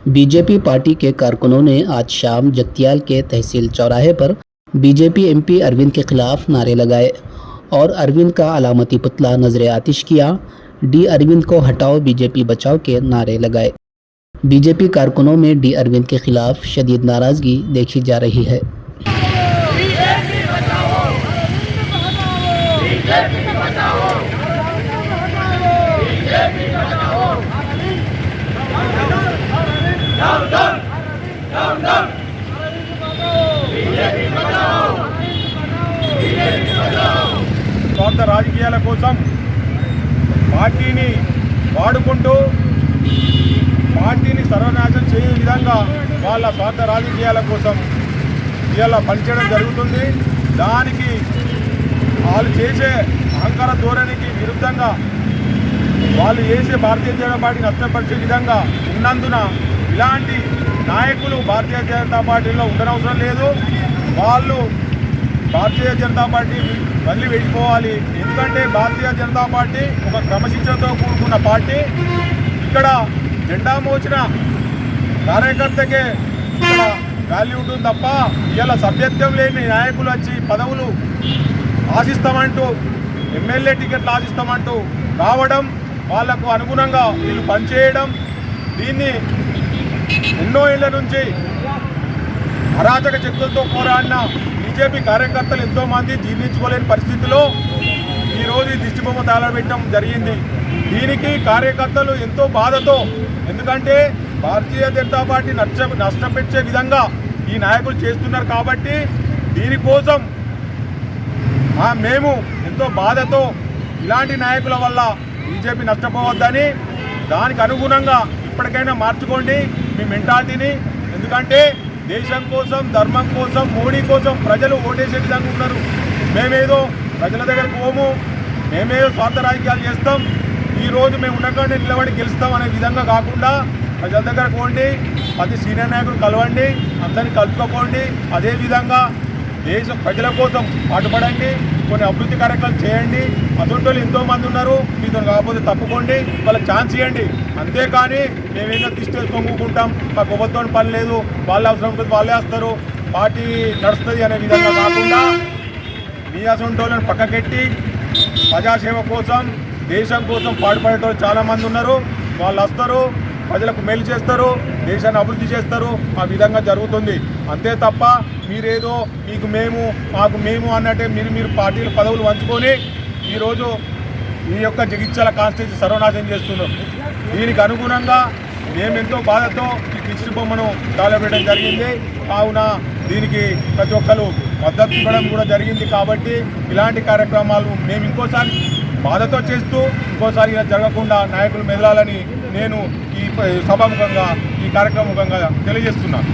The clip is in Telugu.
बीजेपी पार्टी के कारकुनों ने आज शाम जगतियाल के तहसील चौराहे पर बीजेपी एमपी अरविंद के खिलाफ नारे लगाए और अरविंद का अलामती पुतला नजर आतिश किया। डी अरविंद को हटाओ, बीजेपी बचाओ के नारे लगाए। बीजेपी कारकुनों में डी अरविंद के खिलाफ शदीद नाराजगी देखी जा रही है। స్వార్థ రాజకీయాల కోసం పార్టీని వాడుకుంటూ పార్టీని సర్వనాశనం చేయే విధంగా వాళ్ళ స్వార్థ రాజకీయాల కోసం ఇలా పనిచేయడం జరుగుతుంది. దానికి వాళ్ళు చేసే అహంకార ధోరణికి విరుద్ధంగా వాళ్ళు చేసే భారతీయ జనతా పార్టీ నష్టపరిచే విధంగా ఉన్నందున ఇలాంటి నాయకులు భారతీయ జనతా పార్టీలో ఉండనవసరం లేదు. వాళ్ళు భారతీయ జనతా పార్టీ వదిలి వెళ్ళిపోవాలి. ఎందుకంటే భారతీయ జనతా పార్టీ ఒక క్రమశిక్షణతో కూడుకున్న పార్టీ. ఇక్కడ జెండా మోచిన కార్యకర్తకే ఇక్కడ వాల్యూ ఉంటుంది తప్ప ఇలా సభ్యత్వం లేని నాయకులు వచ్చి పదవులు ఆశిస్తామంటూ ఎమ్మెల్యే టికెట్లు ఆశిస్తామంటూ రావడం, వాళ్లకు అనుగుణంగా వీళ్ళు పనిచేయడం, దీన్ని ఎన్నో ఏళ్ల నుంచి అరాచక శక్తులతో పోరాడిన బీజేపీ కార్యకర్తలు ఎంతోమంది జీర్ణించుకోలేని పరిస్థితిలో ఈరోజు ఈ దిష్టిబొమ్మ తగలబెట్టడం జరిగింది. దీనికి కార్యకర్తలు ఎంతో బాధతో, ఎందుకంటే భారతీయ జనతా పార్టీ నష్టపెట్టే విధంగా ఈ నాయకులు చేస్తున్నారు కాబట్టి దీనికోసం మేము ఎంతో బాధతో ఇలాంటి నాయకుల వల్ల బీజేపీ నష్టపోవద్దని, దానికి అనుగుణంగా ఇప్పటికైనా మార్చుకోండి మీ మెంటాలిటీని. ఎందుకంటే దేశం కోసం, ధర్మం కోసం, మోడీ కోసం ప్రజలు ఓటేసే విధంగా ఉన్నారు. మేమేదో ప్రజల దగ్గరకు పోము, మేమేదో స్వార్థ రాజకీయాలు చేస్తాం, ఈరోజు మేము ఉండగానే నిలబడి గెలుస్తాం అనే విధంగా కాకుండా ప్రజల దగ్గరకు పోండి, ప్రతి సీనియర్ నాయకులు కలవండి, అందరినీ కలుపుకోండి. అదేవిధంగా దేశ ప్రజల కోసం పాటుపడండి, కొన్ని అభివృద్ధి కార్యక్రమాలు చేయండి. అటువంటి వాళ్ళు ఎంతోమంది ఉన్నారు, మీతో కాకపోతే తప్పుకోండి, వాళ్ళకి ఛాన్స్ ఇవ్వండి. అంతేకాని మేమేదో దిష్టి తొంగుకుంటాం, మాకు ఎవరితో పని లేదు, వాళ్ళ అవసరం ఉంటుంది వాళ్ళే వస్తారు, పార్టీ నడుస్తుంది అనే విధంగా కాకుండా మీ అటువంటి వాళ్ళని పక్కకెట్టి ప్రజాసేవ కోసం, దేశం కోసం పాటుపడేటోళ్ళు చాలామంది ఉన్నారు. వాళ్ళు వస్తారు, ప్రజలకు మేలు చేస్తారు, దేశాన్ని అభివృద్ధి చేస్తారు. ఆ విధంగా జరుగుతుంది. అంతే తప్ప మీరేదో మీకు మేము మాకు మేము అన్నట్టే మీరు పార్టీల పదవులు పంచుకొని ఈరోజు ఈ యొక్క జగిత్యాల కాన్స్టిట్యూన్సీ సర్వనాశనం చేస్తున్నారు. దీనికి అనుగుణంగా మేమెంతో బాధతో ఈ దిష్టి బొమ్మను తగలబెట్టడం జరిగింది. కావున దీనికి ప్రతి ఒక్కరు మద్దతు ఇవ్వడం కూడా జరిగింది. కాబట్టి ఇలాంటి కార్యక్రమాలు మేము ఇంకోసారి బాధతో చేస్తూ ఇంకోసారి ఇలా జరగకుండా నాయకులు మెదలాలని నేను ఈ సభాముఖంగా ఈ కార్యక్రమముఖంగా తెలియజేస్తున్నాను.